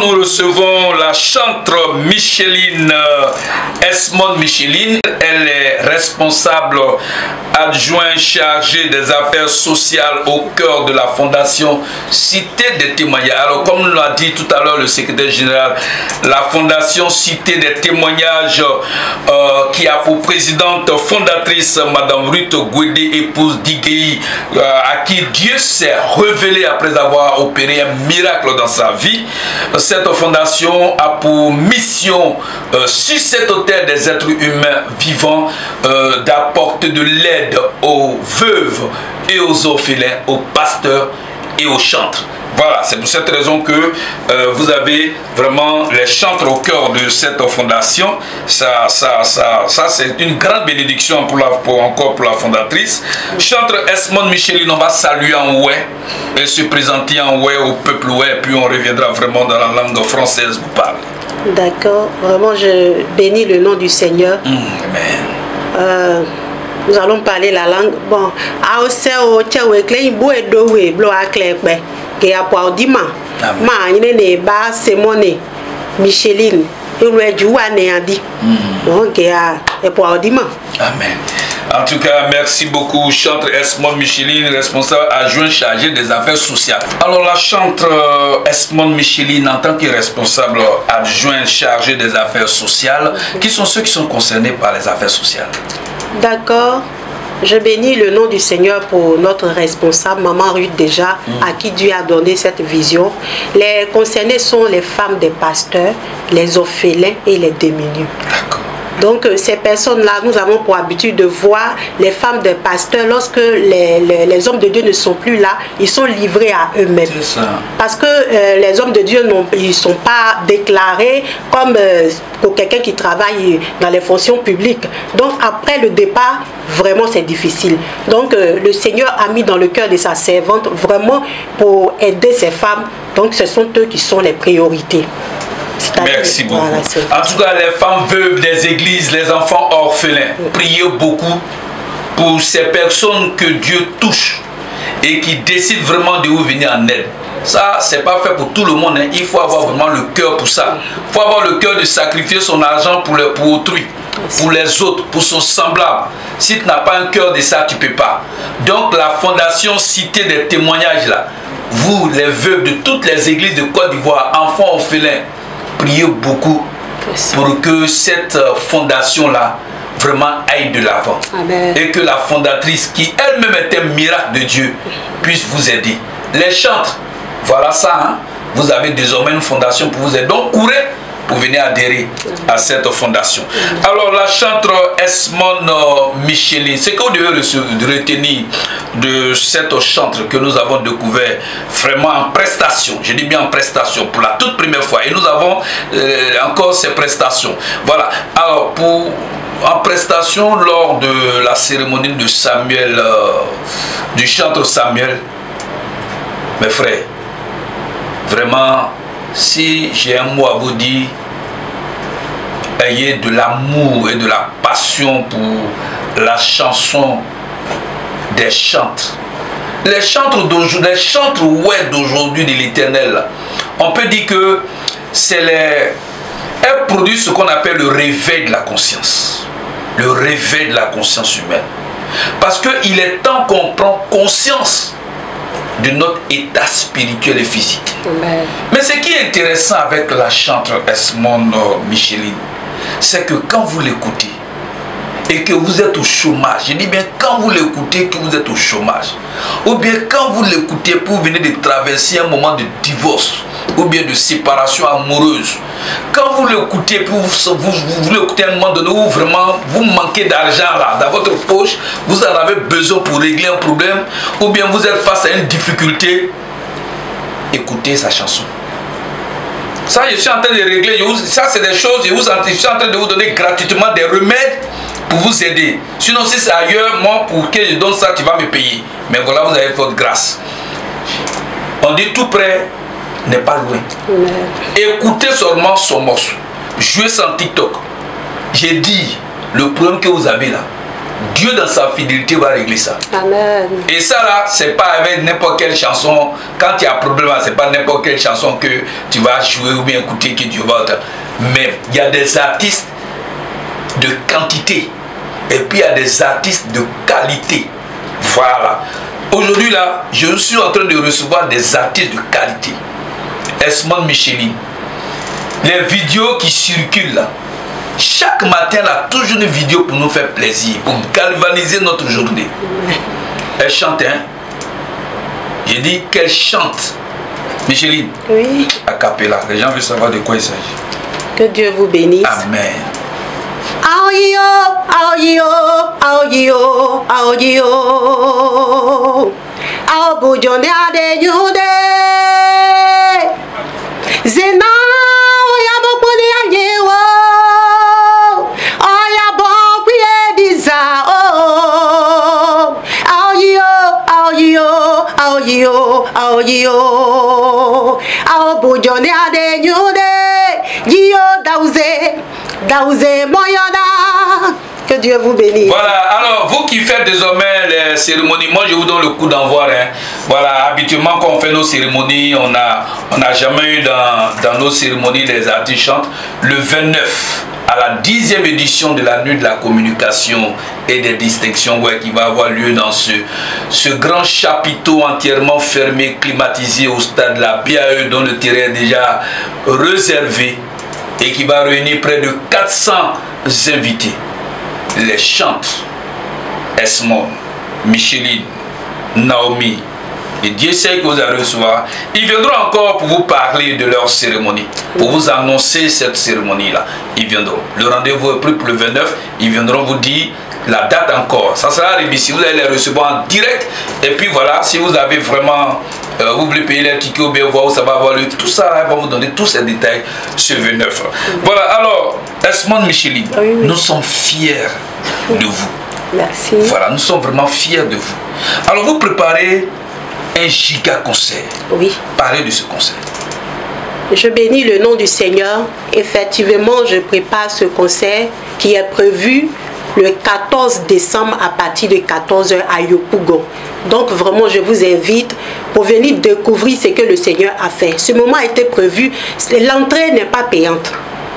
Nous recevons la chantre Micheline Esmond Micheline. Elle est responsable adjointe chargée des affaires sociales au cœur de la fondation Cité des témoignages. Alors, comme nous l'a dit tout à l'heure le secrétaire général, la fondation Cité des témoignages qui a pour présidente fondatrice Madame Ruth Gwede, épouse d'Igei, à qui Dieu s'est révélé après avoir opéré un miracle dans sa vie. Cette fondation a pour mission sur cette terre des êtres humains vivants d'apporter de l'aide aux veuves et aux orphelins, aux pasteurs et aux chantres. Voilà, c'est pour cette raison que vous avez vraiment les chantres au cœur de cette fondation. Ça c'est une grande bénédiction encore pour la fondatrice. Chantre Esmond Micheline, on va saluer en ouais et se présenter en ouais au peuple ouais, puis on reviendra vraiment dans la langue française vous parler. D'accord, vraiment je bénis le nom du Seigneur. Amen. Nous allons parler la langue. Bon, Micheline. Amen. En tout cas, merci beaucoup, chantre Esmond Micheline, responsable adjoint chargé des affaires sociales. Alors, la chantre Esmond Micheline, en tant que responsable adjoint chargé des affaires sociales, qui sont ceux qui sont concernés par les affaires sociales? D'accord. Je bénis le nom du Seigneur pour notre responsable, Maman Ruth déjà, à qui Dieu a donné cette vision. Les concernés sont les femmes des pasteurs, les orphelins et les démunis. D'accord. Donc ces personnes-là, nous avons pour habitude de voir les femmes des pasteurs, lorsque les hommes de Dieu ne sont plus là, ils sont livrés à eux-mêmes. Parce que les hommes de Dieu ils ne sont pas déclarés comme pour quelqu'un qui travaille dans les fonctions publiques. Donc après le départ, vraiment c'est difficile. Donc le Seigneur a mis dans le cœur de sa servante vraiment pour aider ces femmes. Donc ce sont eux qui sont les priorités. Merci beaucoup. Voilà, en tout cas, les femmes veuves des églises, les enfants orphelins, priez beaucoup pour ces personnes que Dieu touche et qui décident vraiment de vous venir en aide. Ça, c'est pas fait pour tout le monde. Hein. Il faut avoir vraiment le cœur pour ça. Il faut avoir le cœur de sacrifier son argent pour autrui, pour les autres, pour son semblable. Si tu n'as pas un cœur de ça, tu ne peux pas. Donc, la fondation Cité des témoignages, là, vous, les veuves de toutes les églises de Côte d'Ivoire, enfants orphelins, priez beaucoup pour que cette fondation-là vraiment aille de l'avant. Et que la fondatrice, qui elle-même est un miracle de Dieu, puisse vous aider. Les chantres, voilà ça, hein? Vous avez désormais une fondation pour vous aider. Donc courez pour venir adhérer à cette fondation. Alors la chantre Esmond Micheline, ce que vous devez retenir de cette chantre que nous avons découvert vraiment en prestation, je dis bien en prestation pour la toute première fois, et nous avons encore ces prestations. Voilà, alors en prestation lors de la cérémonie de Samuel, du chantre Samuel, mes frères, vraiment, si j'ai un mot à vous dire, ayez de l'amour et de la passion pour la chanson des chantres. Les chantres d'aujourd'hui, les chantres ouais d'aujourd'hui de l'Éternel, on peut dire que c'est elles produisent ce qu'on appelle le réveil de la conscience. Le réveil de la conscience humaine. Parce qu'il est temps qu'on prenne conscience de notre état spirituel et physique. Amen. Mais ce qui est intéressant avec la chantre Esmond Micheline, c'est que quand vous l'écoutez et que vous êtes au chômage, je dis bien quand vous l'écoutez que vous êtes au chômage, ou bien quand vous l'écoutez pour venir de traverser un moment de divorce ou bien de séparation amoureuse, quand vous l'écoutez, vous l'écoutez à un moment donné où vraiment vous manquez d'argent là dans votre poche, vous en avez besoin pour régler un problème, ou bien vous êtes face à une difficulté, écoutez sa chanson. Ça, je suis en train de régler, ça c'est des choses, je suis en train de vous donner gratuitement des remèdes pour vous aider. Sinon, si c'est ailleurs, moi, pour que je donne ça, tu vas me payer. Mais voilà, vous avez votre grâce. On dit tout près n'est pas loin. Écoutez seulement son morceau. Jouez sans TikTok. J'ai dit, le problème que vous avez là, Dieu dans sa fidélité va régler ça. Amen. Et ça là, c'est pas avec n'importe quelle chanson. Quand il y a un problème, c'est pas n'importe quelle chanson que tu vas jouer ou bien écouter que Dieu va. Mais il y a des artistes de quantité et puis il y a des artistes de qualité. Voilà. Aujourd'hui là, je suis en train de recevoir des artistes de qualité. Esmond Micheline. Les vidéos qui circulent là. Chaque matin, elle a toujours une vidéo pour nous faire plaisir, pour galvaniser notre journée. Elle chante, hein? J'ai dit qu'elle chante. Micheline, oui. A cappella. Les gens veulent savoir de quoi il s'agit. Que Dieu vous bénisse. Amen. Aoyo, aoyo, aoyo, aoyo. Aobujone adenyude. Zena oya bokuni ayewo. Oya bokwi ediza o. Aoyo, aoyo, aoyo, aoyo. Aobujone adenyude. Gio dauze. Daouzé Moyana, que Dieu vous bénisse. Voilà, alors vous qui faites désormais les cérémonies, moi je vous donne le coup d'envoi. Hein. Voilà, habituellement quand on fait nos cérémonies, on n'a jamais eu dans nos cérémonies les artistes chantent. Le 29, à la 10e édition de la nuit de la communication et des distinctions, ouais, qui va avoir lieu dans ce grand chapiteau entièrement fermé, climatisé au stade de la BAE, dont le terrain est déjà réservé, et qui va réunir près de 400 invités. Les chantes, Esmond, Micheline, Naomi, et Dieu sait que vous allez recevoir. Ils viendront encore pour vous parler de leur cérémonie, pour vous annoncer cette cérémonie-là. Ils viendront. Le rendez-vous est pris pour le 29. Ils viendront vous dire la date encore. Ça sera RBC. Vous allez les recevoir en direct. Et puis voilà, si vous avez vraiment... vous voulez payer les tickets ou bien voir où ça va avoir lieu. Tout ça, elle va vous donner tous ces détails ce 29. Voilà, alors, Esmond Micheline, oui. Nous sommes fiers de vous. Merci. Voilà, nous sommes vraiment fiers de vous. Alors, vous préparez un giga concert. Oui. Parlez de ce concert. Je bénis le nom du Seigneur. Effectivement, je prépare ce concert qui est prévu le 14 décembre à partir de 14 h à Yopougon. Donc vraiment, je vous invite pour venir découvrir ce que le Seigneur a fait. Ce moment a été prévu. L'entrée n'est pas payante.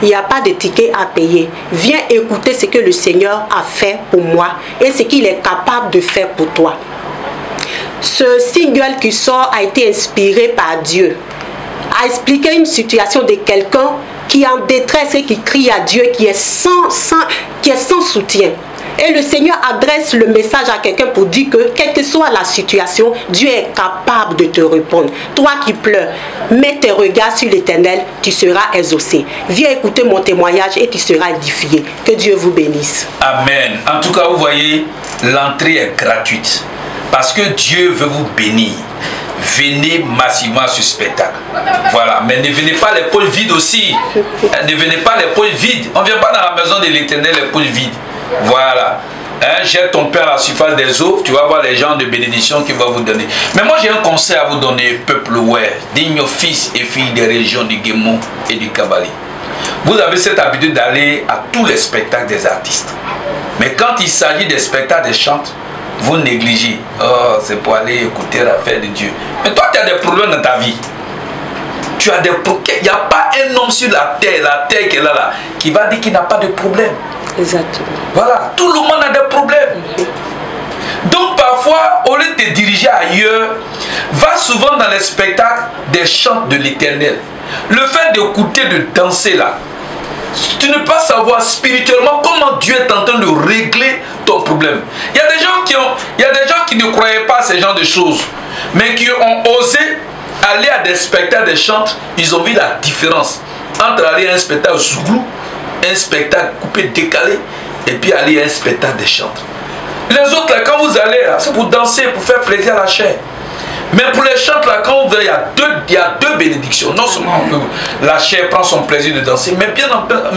Il n'y a pas de ticket à payer. Viens écouter ce que le Seigneur a fait pour moi et ce qu'il est capable de faire pour toi. Ce single qui sort a été inspiré par Dieu. A expliqué une situation de quelqu'un qui est en détresse et qui crie à Dieu, qui est sans soutien. Et le Seigneur adresse le message à quelqu'un pour dire que, quelle que soit la situation, Dieu est capable de te répondre. Toi qui pleures, mets tes regards sur l'Éternel, tu seras exaucé. Viens écouter mon témoignage et tu seras édifié. Que Dieu vous bénisse. Amen. En tout cas, vous voyez, l'entrée est gratuite. Parce que Dieu veut vous bénir. Venez massivement à ce spectacle. Voilà. Mais ne venez pas les poches vides aussi. Ne venez pas les poches vides. On ne vient pas dans la maison de l'Éternel les poches vides. Voilà. Hein, jette ton pain à la surface des eaux. Tu vas voir les gens de bénédiction qui vont vous donner. Mais moi j'ai un conseil à vous donner, peuple ouest, dignes fils et filles des régions du Guémon et du Kabali. Vous avez cette habitude d'aller à tous les spectacles des artistes. Mais quand il s'agit des spectacles des chantes, vous négligez. Oh, c'est pour aller écouter l'affaire de Dieu. Mais toi, tu as des problèmes dans ta vie. Tu as des problèmes. Il n'y a pas un homme sur la terre qui est là, qui va dire qu'il n'a pas de problème. Exactement. Voilà, tout le monde a des problèmes. Donc parfois, au lieu de te diriger ailleurs, va souvent dans les spectacles des chants de l'Éternel. Le fait d'écouter, de danser là, tu ne peux pas savoir spirituellement comment Dieu est en train de régler ton problème. Il y a des gens qui ne croyaient pas à ce genre de choses, mais qui ont osé aller à des spectacles de chants. Ils ont vu la différence entre aller à un spectacle zouglou, un spectacle coupé, décalé, et puis aller à un spectacle de chants. Les autres là, quand vous allez là, c'est pour danser, pour faire plaisir à la chair. Mais pour les chantes là, quand vous allez, il y a deux bénédictions. Non seulement la chair prend son plaisir de danser, mais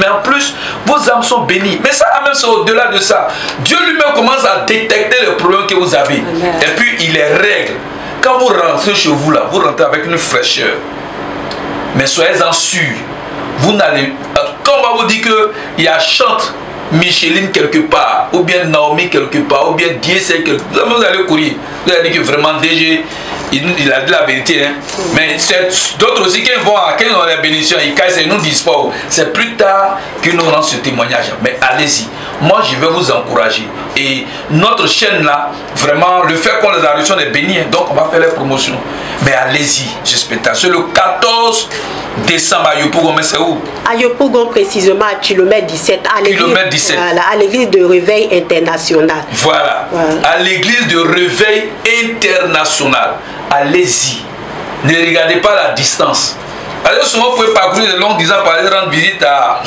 en plus, vos âmes sont bénies. Mais ça, même c'est au-delà de ça. Dieu lui-même commence à détecter les problèmes que vous avez. Amen. Et puis il les règle. Quand vous rentrez chez vous là, vous rentrez avec une fraîcheur. Mais soyez-en sûrs, vous n'allez. Quand on va vous dire qu'il y a chante Micheline quelque part, ou bien Naomi quelque part, ou bien Diesel quelque part, vous allez courir. Vous allez dire que vraiment DG, il a dit la vérité. Hein. Mais d'autres aussi, quand ils ont les bénédictions, ils cassent, ils nous disent pas. C'est plus tard qu'ils nous rendent ce témoignage. Mais allez-y. Moi, je vais vous encourager. Et notre chaîne là, vraiment, le fait qu'on les a reçus, on est bénis. Hein. Donc, on va faire les promotions. Mais allez-y, j'espère. C'est le 14 décembre à Yopougon, mais c'est où? À Yopougon, précisément à kilomètre 17. Kilomètre 17. Voilà, à l'église de Réveil International. Voilà. À l'église de Réveil International. Allez-y. Ne regardez pas la distance. Alors souvent vous pouvez parcourir de longues distances pour aller rendre visite à...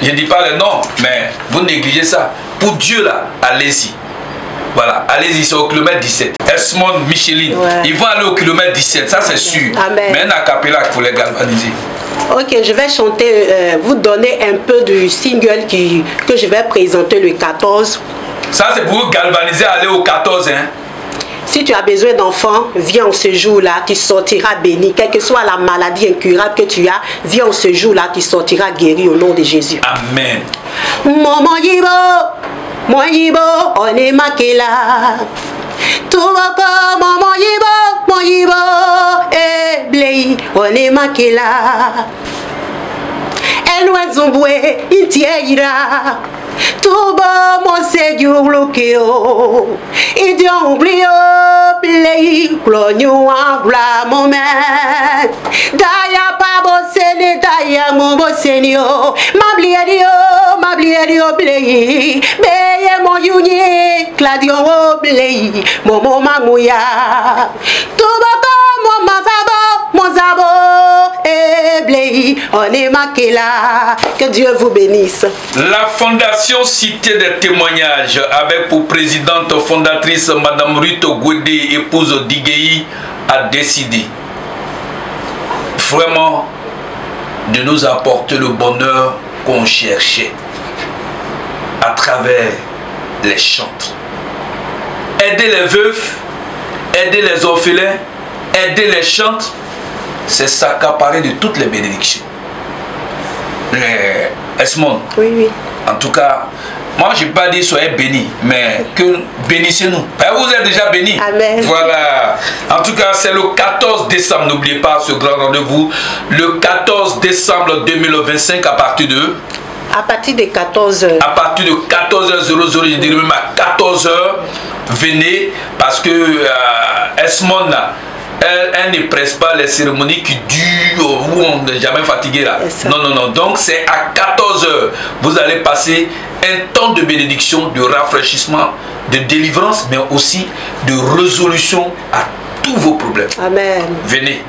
Je ne dis pas le nom, mais vous négligez ça. Pour Dieu là, allez-y. Voilà, allez-y, c'est au kilomètre 17. Esmond, Micheline, ils vont aller au kilomètre 17, ça c'est sûr. Amen. Mais un acapella qu'il faut les galvaniser. Ok, je vais chanter, vous donner un peu du single que je vais présenter le 14. Ça c'est pour vous galvaniser, aller au 14, hein. Si tu as besoin d'enfants, viens en ce jour-là, tu sortiras béni. Quelle que soit la maladie incurable que tu as, viens en ce jour-là, tu sortiras guéri au nom de Jésus. Amen. Maman Yibo, moi Yibo, on est maqué là. Tout va comme maman Yibo, moi Yibo, et blé, on est maqué là. Elle nous zomboué, il tient. Tout bon, mon Seigneur, bloqué-o. Il dit oublié, blé, clognon, bla, moment. D'ailleurs, pas bon Seigneur, d'ailleurs, mon bon Seigneur. Ma blé, blé. Beye, mon younier, cladion, blé. Mon mamouya. Tout bon, mon zabo, et blé. On est maqué là. Que Dieu vous bénisse. La Fondation Cité des témoignages, avec pour présidente fondatrice Madame Ruth Gwede, épouse d'Igei, a décidé vraiment de nous apporter le bonheur qu'on cherchait à travers les chants. Aider les veufs, aider les orphelins, aider les chantes, c'est s'accaparer de toutes les bénédictions. Esmond, oui. En tout cas, moi je n'ai pas dit soyez bénis, mais que bénissez-nous. Vous êtes déjà bénis. Amen. Voilà. En tout cas, c'est le 14 décembre, n'oubliez pas ce grand rendez-vous. Le 14 décembre 2025 à partir de 14h. À partir de 14h00, je dirais même à 14h, venez parce que Esmond, elle ne presse pas les cérémonies qui durent où on n'est jamais fatigué là. Non. Donc c'est à 14h. Vous allez passer un temps de bénédiction, de rafraîchissement, de délivrance, mais aussi de résolution à tous vos problèmes. Amen. Venez.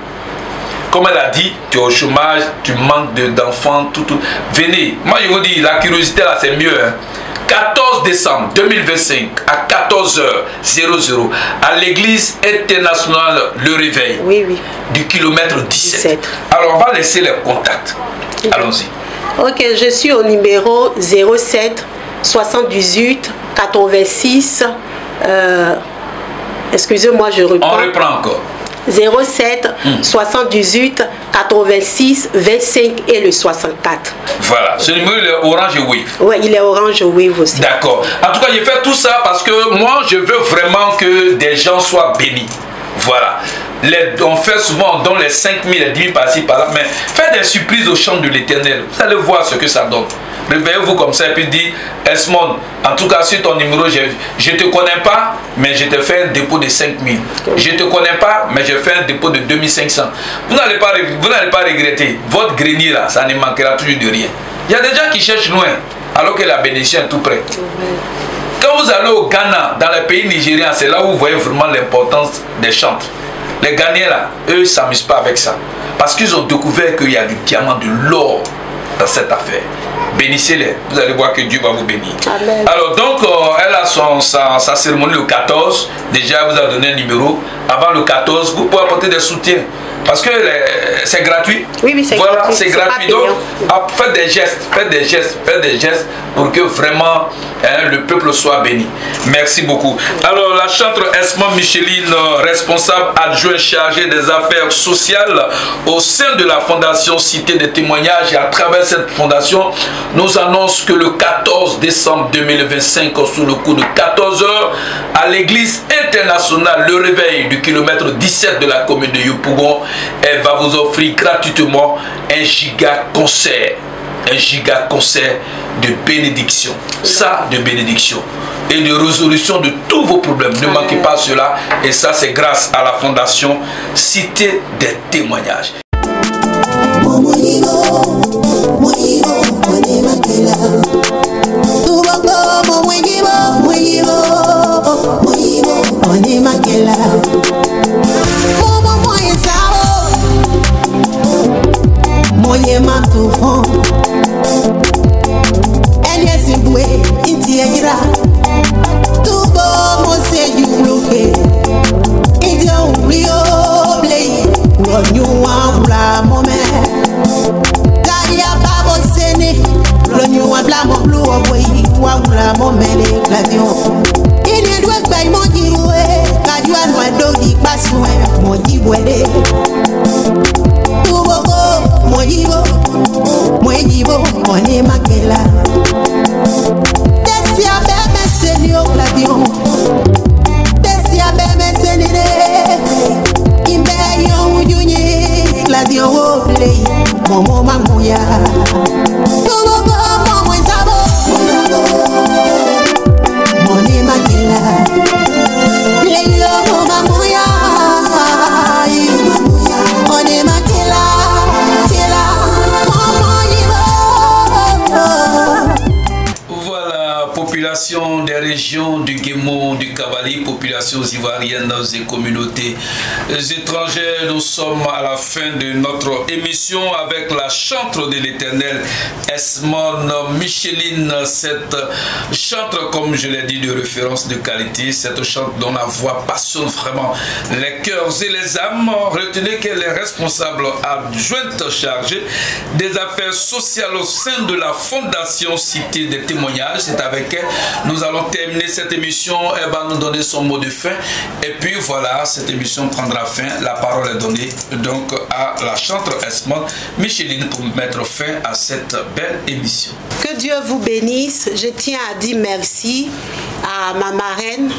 Comme elle a dit, tu es au chômage, tu manques d'enfants, tout. Venez. Moi je vous dis, la curiosité là c'est mieux. Hein. 14 décembre 2025 à 14h00 à l'église internationale Le Réveil, du kilomètre 17. Alors on va laisser les contacts. Allons-y. Ok, je suis au numéro 07 78 86. Excusez-moi, je reprends. On reprend encore. 07 78 86 25 et le 64. Voilà, ce numéro il est orange wave. Oui, il est orange wave aussi. D'accord. En tout cas, j'ai fait tout ça parce que moi, je veux vraiment que des gens soient bénis. Voilà. On fait souvent, on donne les 5 000, les 10 000 par-ci, par-là, mais faites des surprises au chant de l'Éternel. Vous allez voir ce que ça donne. Réveillez-vous comme ça et puis dites, Esmond, en tout cas sur ton numéro, je ne te connais pas, mais je te fais un dépôt de 5 000. Je ne te connais pas, mais je fais un dépôt de 2500. Vous n'allez pas regretter. Votre grenier là, ça ne manquera toujours de rien. Il y a des gens qui cherchent loin, alors que la bénédiction est tout près. Quand vous allez au Ghana, dans les pays nigériens, c'est là où vous voyez vraiment l'importance des chantes. Les Ghanéens là, eux, ne s'amusent pas avec ça. Parce qu'ils ont découvert qu'il y a du diamant, de l'or dans cette affaire. Bénissez-les, vous allez voir que Dieu va vous bénir. Amen. Alors donc, elle a sa cérémonie le 14. Déjà, elle vous a donné un numéro. Avant le 14, vous pouvez apporter des soutiens. parce que c'est gratuit. Oui, oui, c'est gratuit. Voilà, c'est gratuit. Donc, faites des gestes pour que vraiment le peuple soit béni. Merci beaucoup. Alors, la chantre Esmond Micheline, responsable adjoint chargé des affaires sociales au sein de la Fondation Cité des Témoignages, et à travers cette fondation, nous annonce que le 14 décembre 2025, sous le coup de 14 h, à l'église internationale Le Réveil du kilomètre 17 de la commune de Yopougon, elle va vous offrir gratuitement un giga concert de bénédiction, ça de bénédiction et de résolution de tous vos problèmes. Ne manquez pas cela, et ça c'est grâce à la Fondation Cité des Témoignages. Des régions du Guémon, du Cavalier, populations ivoiriennes et communautés étrangères, nous sommes à la fin de notre émission avec la chantre de l'Éternel, Esmond Micheline. Cette chantre, comme je l'ai dit, de référence de qualité, cette chantre dont la voix passionne vraiment les cœurs et les âmes. Retenez qu'elle est responsable adjointe chargée des affaires sociales au sein de la Fondation Cité des Témoignages. C'est avec elle nous allons terminer cette émission. Elle va nous donner son mot de fin. Et puis voilà, cette émission prendra fin. La parole est donnée donc à la chantre Esmond Micheline pour mettre fin à cette belle émission. Que Dieu vous bénisse. Je tiens à dire merci à ma marraine,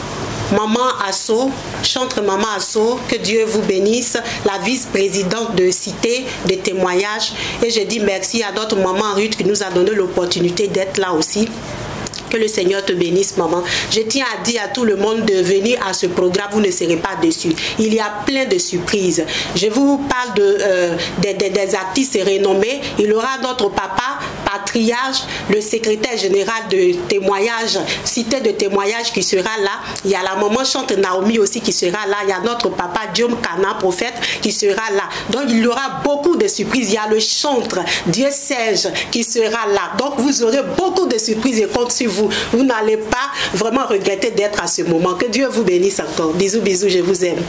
Maman Asso, chantre Maman Asso, que Dieu vous bénisse, la vice-présidente de Cité des Témoignages. Et je dis merci à notre maman Ruth qui nous a donné l'opportunité d'être là aussi. Que le Seigneur te bénisse, maman. Je tiens à dire à tout le monde de venir à ce programme, vous ne serez pas déçus. Il y a plein de surprises. Je vous parle des artistes renommés. Il y aura notre papa, patriarche, le secrétaire général de témoignage, Cité de témoignage qui sera là. Il y a la maman chante Naomi aussi qui sera là. Il y a notre papa Diom Kana, prophète, qui sera là. Donc il y aura beaucoup de surprises. Il y a le chantre Dieu Serge qui sera là. Donc vous aurez beaucoup de surprises et compte sur vous. Vous n'allez pas vraiment regretter d'être à ce moment. Que Dieu vous bénisse encore. Bisous, bisous, je vous aime.